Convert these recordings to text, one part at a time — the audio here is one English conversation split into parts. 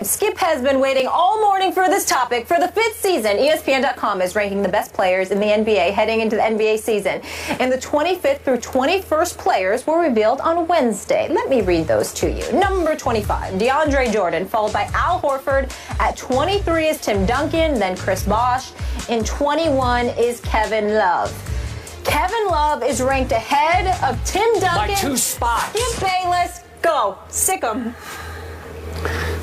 Skip has been waiting all morning for this topic. For the 5th season, ESPN.com is ranking the best players in the NBA heading into the NBA season. And the 25th through 21st players were revealed on Wednesday. Let me read those to you. Number 25, DeAndre Jordan, followed by Al Horford. At 23 is Tim Duncan, then Chris Bosh. In 21 is Kevin Love. Kevin Love is ranked ahead of Tim Duncan. By 2 spots. Skip Bayless, go. Sick 'em.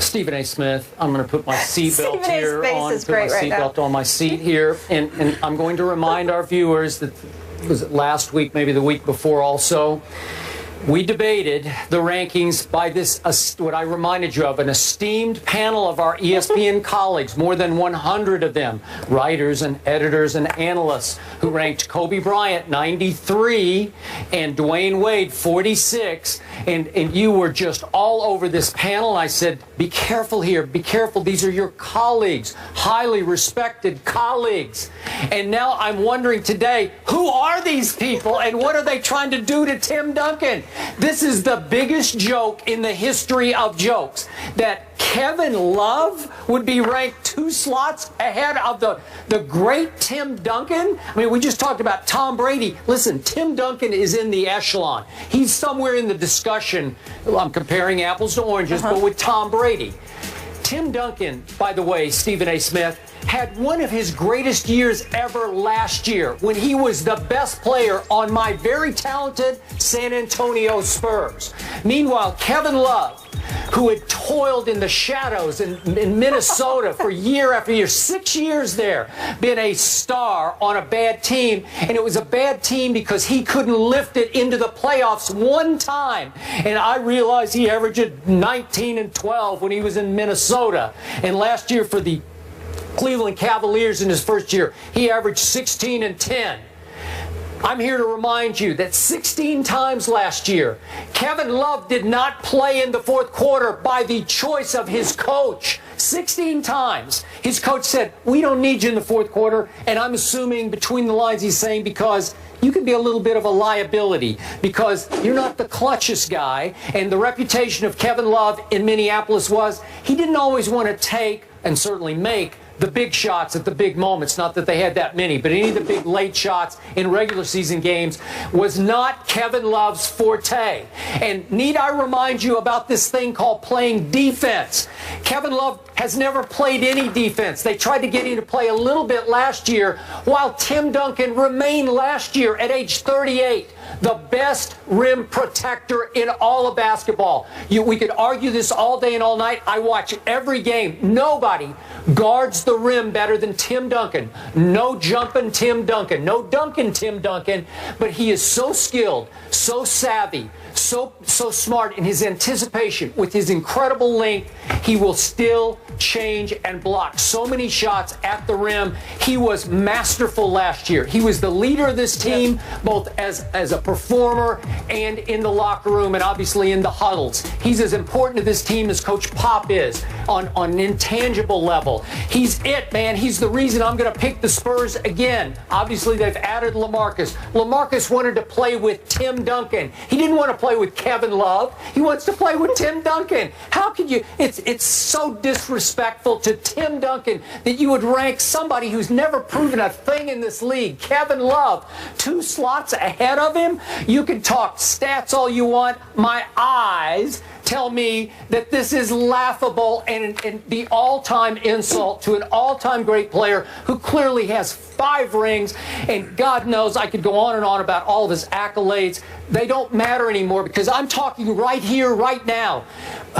Stephen A. Smith, I'm going to put my seatbelt here on. Is great right now. On my seat here, and I'm going to remind our viewers that was it last week, maybe the week before, also. We debated the rankings by this, what I reminded you of, an esteemed panel of our ESPN colleagues, more than 100 of them, writers and editors and analysts, who ranked Kobe Bryant 93 and Dwayne Wade 46. And you were just all over this panel. And I said, be careful here, be careful. These are your colleagues, highly respected colleagues. And now I'm wondering today, who are these people and what are they trying to do to Tim Duncan? This is the biggest joke in the history of jokes, that Kevin Love would be ranked 2 slots ahead of the great Tim Duncan. I mean, we just talked about Tom Brady. Listen, Tim Duncan is in the echelon. He's somewhere in the discussion. I'm comparing apples to oranges, but with Tom Brady. Tim Duncan, by the way, Stephen A. Smith, had one of his greatest years ever last year when he was the best player on my very talented San Antonio Spurs. Meanwhile, Kevin Love, who had toiled in the shadows in Minnesota for year after year, 6 years there, been a star on a bad team. And it was a bad team because he couldn't lift it into the playoffs one time. And I realized he averaged 19 and 12 when he was in Minnesota. And last year for the Cleveland Cavaliers in his first year, he averaged 16 and 10. I'm here to remind you that 16 times last year, Kevin Love did not play in the fourth quarter by the choice of his coach. 16 times. His coach said, we don't need you in the fourth quarter. And I'm assuming between the lines he's saying because you can be a little bit of a liability because you're not the clutchest guy. And the reputation of Kevin Love in Minneapolis was he didn't always want to take and certainly make the big shots at the big moments. Not that they had that many, but any of the big late shots in regular season games was not Kevin Love's forte. And need I remind you about this thing called playing defense? Kevin Love has never played any defense. They tried to get him to play a little bit last year, while Tim Duncan remained last year at age 38 the best rim protector in all of basketball. We could argue this all day and all night. I watch every game. Nobody guards the rim better than Tim Duncan. No jumping Tim Duncan. No dunking Tim Duncan. But he is so skilled, so savvy, so smart in his anticipation. With his incredible length, he will still change and block so many shots at the rim. He was masterful last year. He was the leader of this team, both as a performer and in the locker room and obviously in the huddles. He's as important to this team as Coach Pop is on an intangible level. He's it, man. He's the reason I'm going to pick the Spurs again. Obviously, they've added LaMarcus. LaMarcus wanted to play with Tim Duncan. He didn't want to play with Kevin Love. He wants to play with Tim Duncan. How could you? It's so disrespectful to Tim Duncan that you would rank somebody who's never proven a thing in this league, Kevin Love, 2 slots ahead of him. You can talk stats all you want. My eyes tell me that this is laughable and the all-time insult to an all-time great player who clearly has 5 rings, and God knows I could go on and on about all of his accolades. They don't matter anymore because I'm talking right here, right now.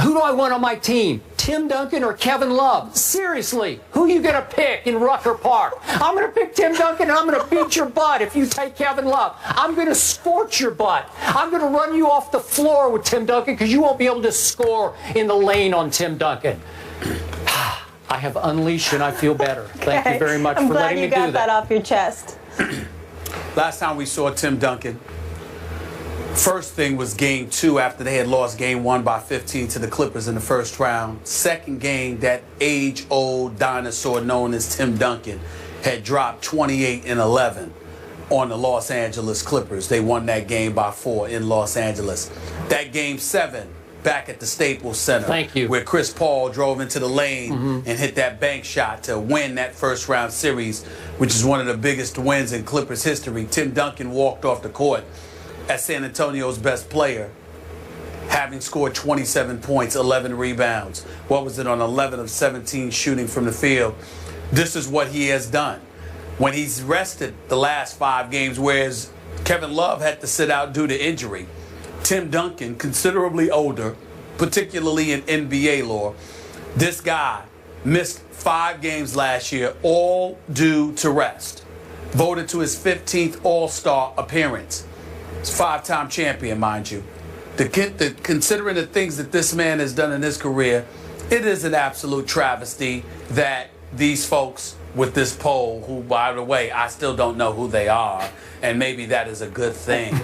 Who do I want on my team? Tim Duncan or Kevin Love? Seriously, who are you going to pick in Rucker Park? I'm going to pick Tim Duncan and I'm going to beat your butt if you take Kevin Love. I'm going to scorch your butt. I'm going to run you off the floor with Tim Duncan because you won't be able to score in the lane on Tim Duncan. I have unleashed and I feel better. Thank you very much for letting me do that. I'm glad you got that off your chest. Last time we saw Tim Duncan, first thing was game 2 after they had lost game 1 by 15 to the Clippers in the first round. Second game, that age-old dinosaur known as Tim Duncan had dropped 28 and 11 on the Los Angeles Clippers. They won that game by 4 in Los Angeles. That game 7, back at the Staples Center. Thank you. Where Chris Paul drove into the lane and hit that bank shot to win that first-round series, which is one of the biggest wins in Clippers history. Tim Duncan walked off the court as San Antonio's best player, having scored 27 points, 11 rebounds. What was it, on 11 of 17 shooting from the field? This is what he has done. When he's rested the last 5 games, whereas Kevin Love had to sit out due to injury, Tim Duncan, considerably older, particularly in NBA lore, this guy missed 5 games last year, all due to rest. Voted to his 15th All-Star appearance. He's a 5-time champion, mind you. Considering the things that this man has done in his career, it is an absolute travesty that these folks with this poll, who, by the way, I still don't know who they are, and maybe that is a good thing.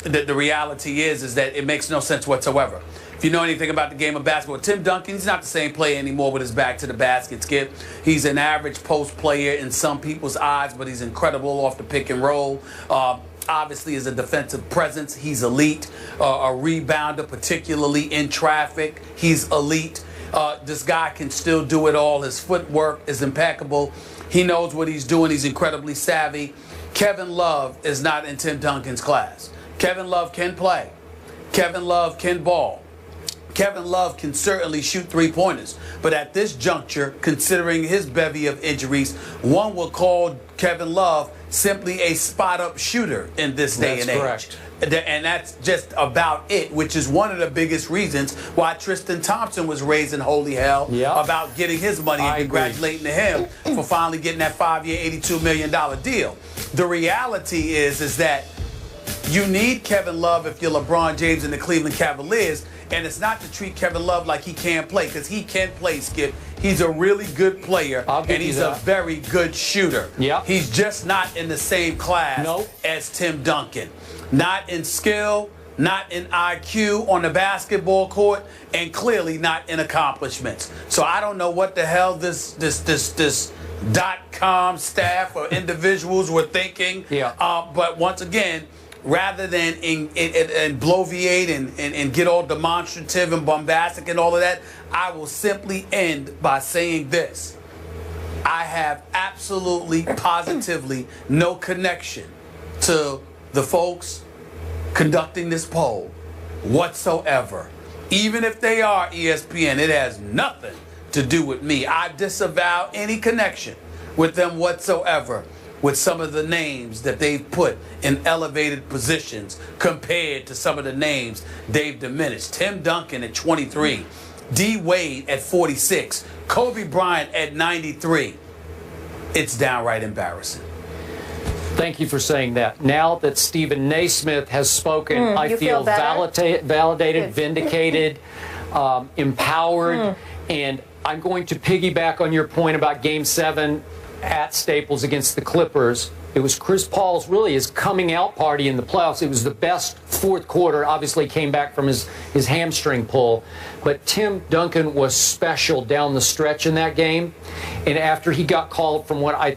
The reality is that it makes no sense whatsoever. If you know anything about the game of basketball, Tim Duncan, he's not the same player anymore with his back to the basket, Skip. He's an average post player in some people's eyes, but he's incredible off the pick and roll. Obviously, as a defensive presence, he's elite. A rebounder, particularly in traffic, he's elite. This guy can still do it all. His footwork is impeccable. He knows what he's doing. He's incredibly savvy. Kevin Love is not in Tim Duncan's class. Kevin Love can play. Kevin Love can ball. Kevin Love can certainly shoot 3-pointers. But at this juncture, considering his bevy of injuries, one will call Kevin Love simply a spot-up shooter in this day and age. Correct. And that's just about it, which is one of the biggest reasons why Tristan Thompson was raising holy hell about getting his money, and congratulating him for finally getting that 5-year, $82 million deal. The reality is that you need Kevin Love if you're LeBron James and the Cleveland Cavaliers, and it's not to treat Kevin Love like he can't play, because he can play, Skip. He's a really good player, and he's a very good shooter. He's just not in the same class as Tim Duncan. Not in skill, not in IQ on the basketball court, and clearly not in accomplishments. So I don't know what the hell this .com staff or individuals were thinking. But once again, rather than bloviate and get all demonstrative and bombastic and all of that, I will simply end by saying this. I have absolutely, positively no connection to the folks conducting this poll whatsoever. Even if they are ESPN, it has nothing to do with me. I disavow any connection with them whatsoever, with some of the names that they've put in elevated positions compared to some of the names they've diminished. Tim Duncan at 23, D. Wade at 46, Kobe Bryant at 93. It's downright embarrassing. Thank you for saying that. Now that Stephen Naismith has spoken, I feel validated, vindicated, empowered, and I'm going to piggyback on your point about Game 7 at Staples against the Clippers. It was Chris Paul's, really, his coming out party in the playoffs. It was the best fourth quarter. Obviously came back from his hamstring pull. But Tim Duncan was special down the stretch in that game. And after he got called for what I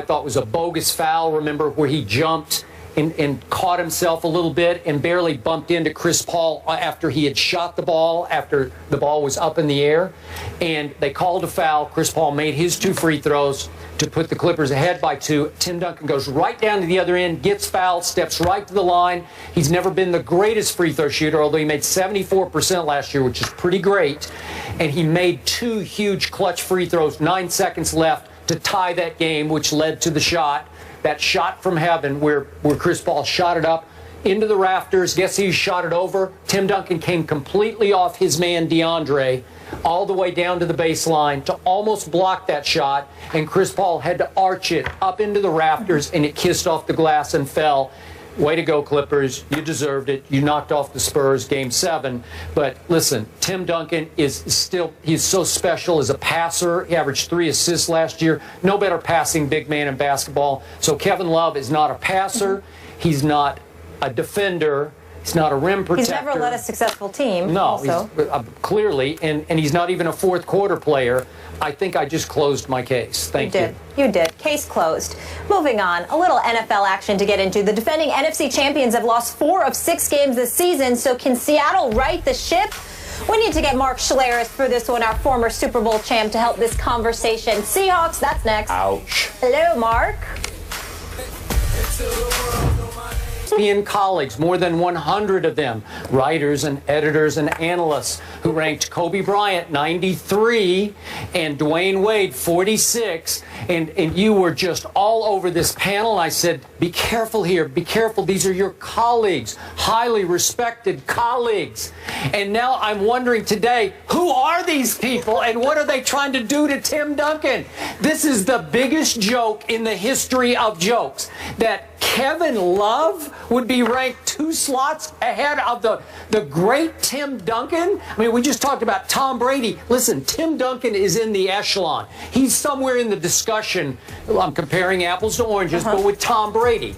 thought was a bogus foul, remember, where he jumped and caught himself a little bit and barely bumped into Chris Paul after he had shot the ball, after the ball was up in the air. And they called a foul. Chris Paul made his 2 free throws to put the Clippers ahead by 2. Tim Duncan goes right down to the other end, gets fouled, steps right to the line. He's never been the greatest free throw shooter, although he made 74% last year, which is pretty great. And he made 2 huge clutch free throws, 9 seconds left to tie that game, which led to the shot. That shot from heaven where Chris Paul shot it up into the rafters. Guess who shot it over? Tim Duncan came completely off his man DeAndre all the way down to the baseline to almost block that shot, and Chris Paul had to arch it up into the rafters, and it kissed off the glass and fell. Way to go, Clippers. You deserved it. You knocked off the Spurs Game 7. But listen, Tim Duncan is still, he's so special as a passer. He averaged 3 assists last year. No better passing big man in basketball. So Kevin Love is not a passer. He's not a defender. He's not a rim protector. He's never led a successful team. No, also. Clearly, and he's not even a fourth quarter player. I think I just closed my case. Thank you. You did. Case closed. Moving on, a little NFL action to get into. The defending NFC champions have lost 4 of 6 games this season, so can Seattle right the ship? We need to get Mark Schleris for this one, our former Super Bowl champ, to help this conversation. Seahawks, that's next. Ouch. Hello, Mark. ESPN colleagues, more than 100 of them, writers and editors and analysts, who ranked Kobe Bryant 93 and Dwayne Wade 46, and you were just all over this panel. And I said, be careful here, be careful. These are your colleagues, highly respected colleagues. And now I'm wondering today, who are these people and what are they trying to do to Tim Duncan? This is the biggest joke in the history of jokes, that Kevin Love would be ranked 2 slots ahead of the great Tim Duncan. I mean, we just talked about Tom Brady. Listen, Tim Duncan is in the echelon. He's somewhere in the discussion. I'm comparing apples to oranges, but with Tom Brady.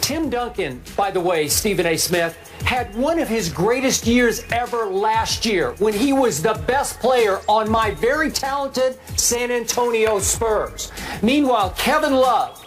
Tim Duncan, by the way, Stephen A. Smith, had one of his greatest years ever last year when he was the best player on my very talented San Antonio Spurs. Meanwhile, Kevin Love,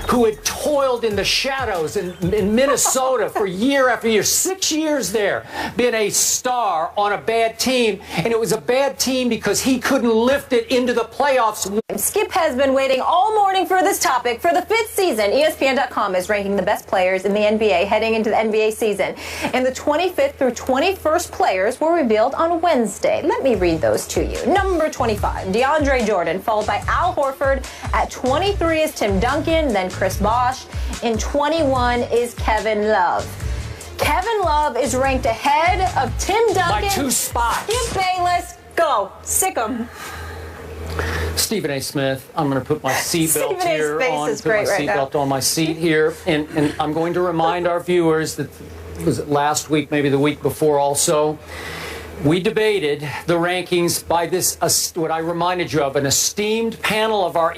who had toiled in the shadows in Minnesota for year after year, 6 years there, been a star on a bad team, and it was a bad team because he couldn't lift it into the playoffs. Skip has been waiting all morning for this topic. For the 5th season, ESPN.com is ranking the best players in the NBA heading into the NBA season. And the 25th through 21st players were revealed on Wednesday. Let me read those to you. Number 25, DeAndre Jordan, followed by Al Horford. At 23 is Tim Duncan, then Chris Bosh. In 21 is Kevin Love. Kevin Love is ranked ahead of Tim Duncan. By 2 spots. Skip Bayless, go. Sick 'em. Stephen A. Smith, I'm going to put my seatbelt here on. Is great right now. On my seat here, and I'm going to remind our viewers that was it last week, maybe the week before also. We debated the rankings by this, what I reminded you of, an esteemed panel of our